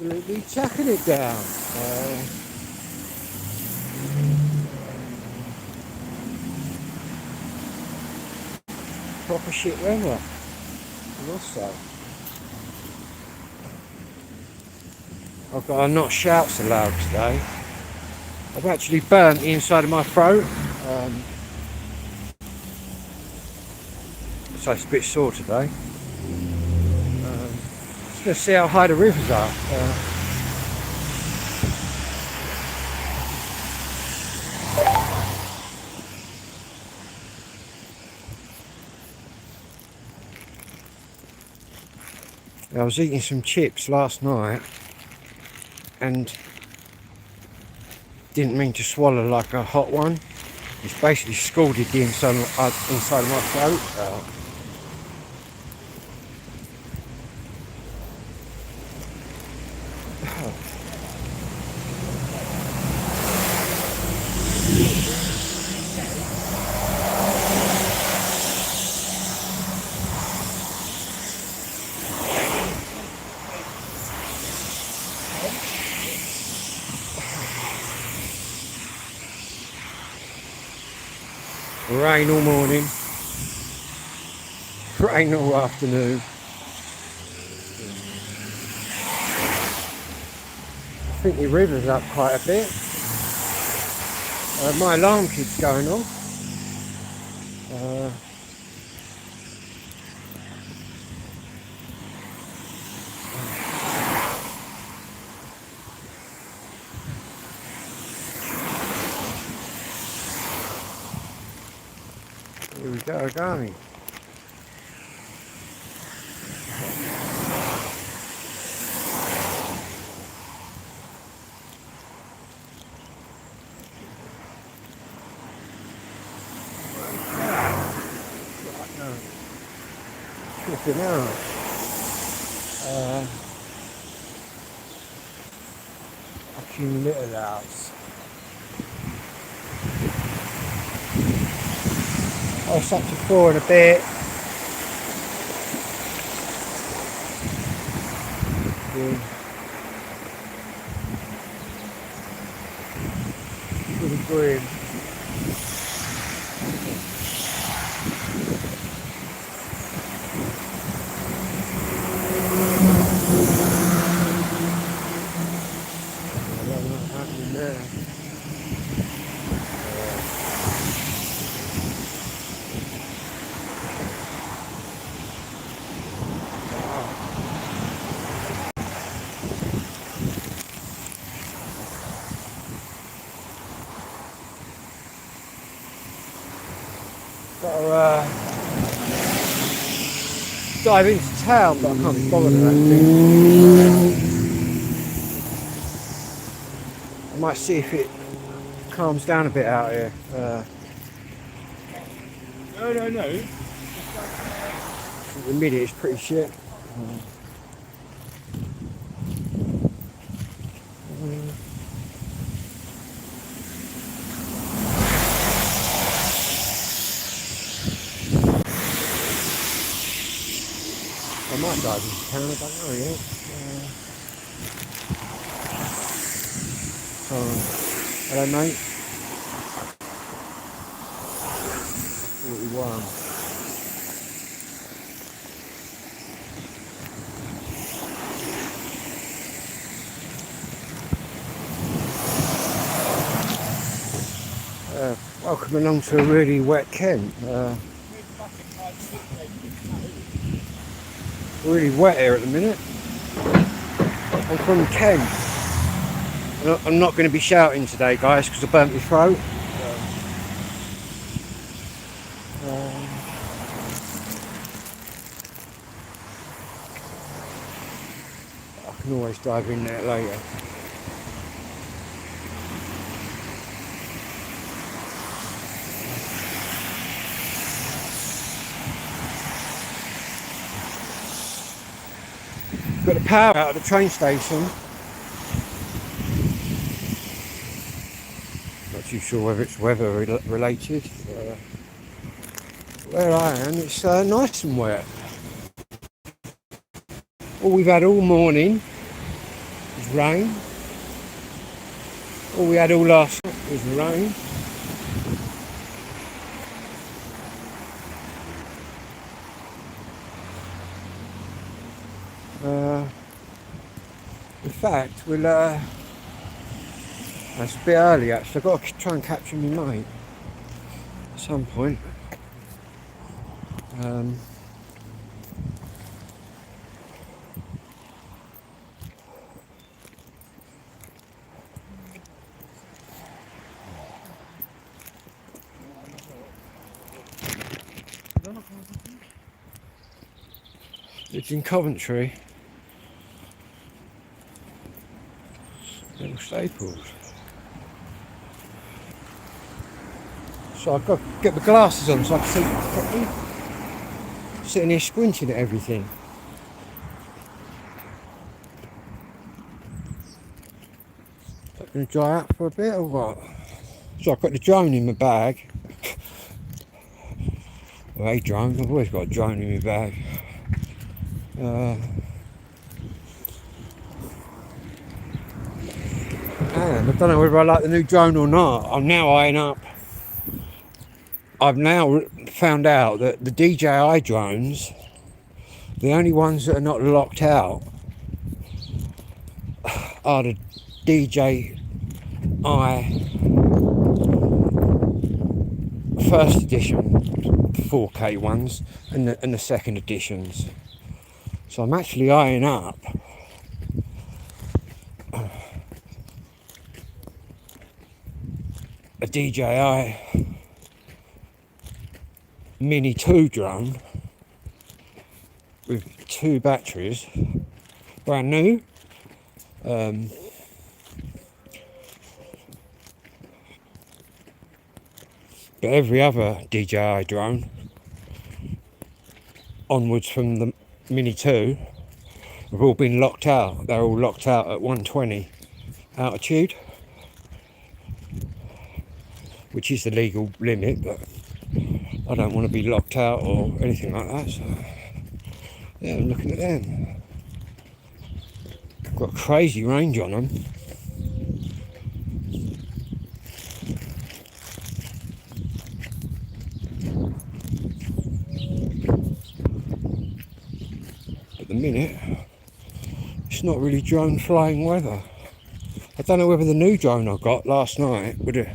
absolutely chucking it down. Proper shit weather. And also, I've got not shouts allowed today. I've actually burnt the inside of my throat. So it's a bit sore today. Just going to see how high the rivers are. I was eating some chips last night and didn't mean to swallow like a hot one. It's basically scalded the inside of my throat. Rain all morning, rain all afternoon. I think the river's up quite a bit. My alarm keeps going off. Here we go again. Flipping out. Fucking little house. I was up to 4 and a bit. Pretty grim. I don't know what's happening there. Got to dive into town, but I can't be bothered with that thing. I might see if it calms down a bit out here. No. At the minute it's pretty shit. I might dive into town, I don't know yet. Hello mate. 41. Welcome along to a really wet Kent. Really wet here at the minute. I'm from Kent. I'm not going to be shouting today, guys, because I burnt my throat. I can always dive in there later. Got the power out of the train station. Not too sure whether it's weather related. Where I am, it's nice and wet. All we've had all morning rain. All we had all last night was rain. In fact, we'll that's a bit early actually. I've got to try and capture my mate at some point. It's in Coventry. Little Staples. So I've got to get my glasses on so I can see properly. Sitting here squinting at everything. Is that going to dry out for a bit or what? So I've got the drone in my bag. Well, a drone, I've always got a drone in my bag. And I don't know whether I like the new drone or not. I'm now eyeing up. I've now found out that the DJI drones, the only ones that are not locked out are the DJI first edition 4K ones and the second editions. So I'm actually eyeing up a DJI Mini 2 drone with 2 batteries, brand new. But every other DJI drone onwards from the Mini 2 have all been locked out. They're all locked out at 120 altitude, which is the legal limit, but I don't want to be locked out or anything like that. So yeah, I'm looking at them. Got a crazy range on them. At the minute, it's not really drone flying weather. I don't know whether the new drone I got last night with a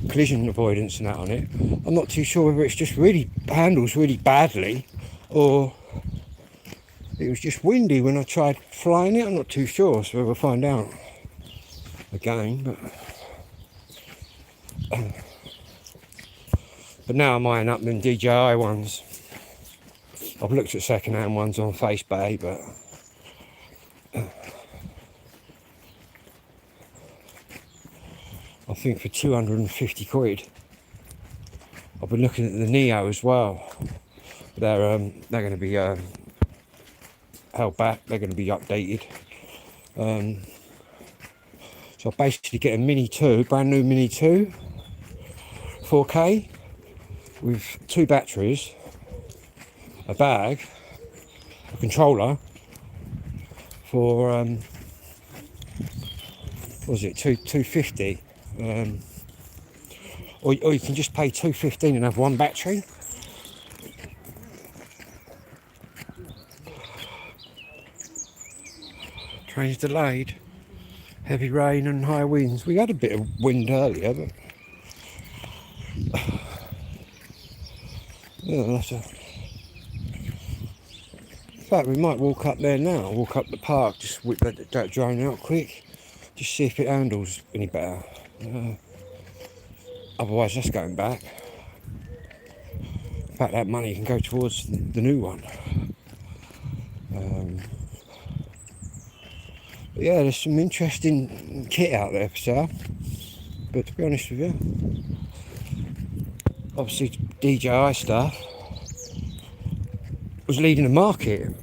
collision avoidance and that on it, I'm not too sure whether it's just really handles really badly or it was just windy when I tried flying it. I'm not too sure, so we'll find out again. But now I'm eyeing up them DJI ones. I've looked at second-hand ones on FaceBay, but I think for 250 quid. I've been looking at the Neo as well. They're going to be held back. They're going to be updated. So I basically get a Mini 2, brand new Mini 2, 4K with 2 batteries, a bag, a controller for what was it, 250. Or you can just pay 215 and have 1 battery. Train's delayed. Heavy rain and high winds. We had a bit of wind earlier, but yeah, that's a... In fact, we might walk up there now. Walk up the park. Just whip that drone out quick. Just see if it handles any better. Otherwise, that's going back. In fact, that money can go towards the new one. But yeah, there's some interesting kit out there for sale. But to be honest with you, obviously DJI stuff was leading the market.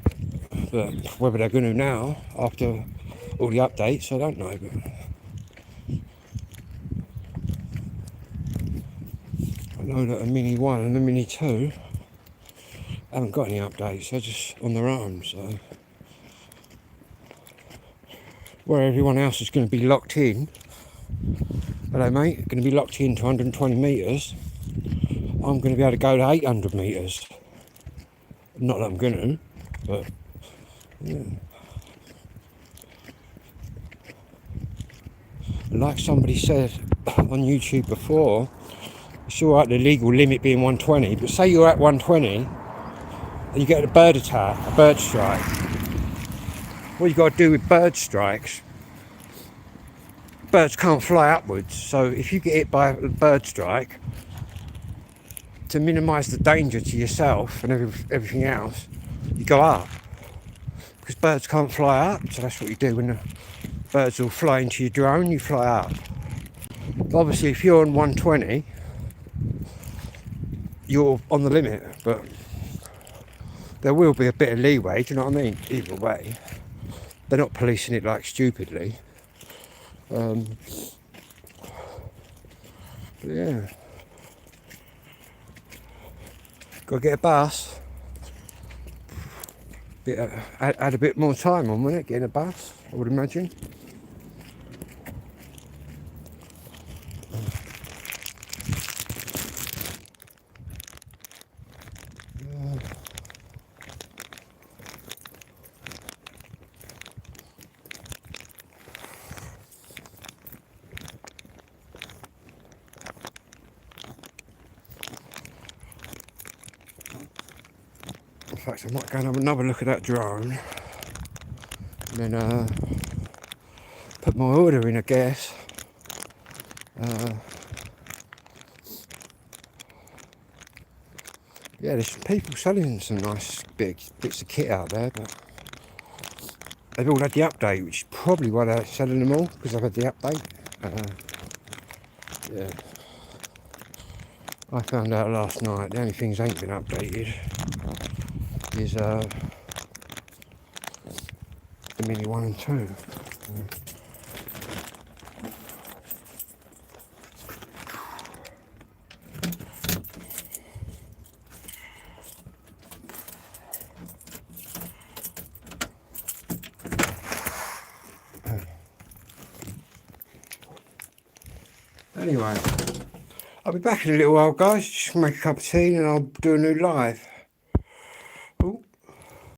But whether they're going to now, after all the updates, I don't know. But I know that a Mini 1 and a Mini 2 haven't got any updates. They're just on their own. So where everyone else is going to be locked in. Hello mate, going to be locked in to 120 metres. I'm going to be able to go to 800 metres. Not that I'm going to, but yeah. Like somebody said on YouTube before, it's alright the legal limit being 120, but say you're at 120 and you get a bird attack, a bird strike. What you got to do with bird strikes, birds can't fly upwards, so if you get hit by a bird strike, to minimise the danger to yourself and everything else, you go up. Because birds can't fly up, so that's what you do when the birds will fly into your drone, you fly up. Obviously if you're on 120, you're on the limit, but there will be a bit of leeway, do you know what I mean? Either way, they're not policing it like stupidly. Yeah, gotta get a bus. Add a bit more time on, wouldn't it, getting a bus, I would imagine. In fact, I might go and have another look at that drone and then put my order in, I guess. Yeah, there's people selling some nice bits of kit out there, but they've all had the update, which is probably why they're selling them all, because they've had the update. Yeah, I found out last night the only things ain't been updated is the Mini 1 and 2. Anyway, I'll be back in a little while, guys. Just make a cup of tea and I'll do a new live.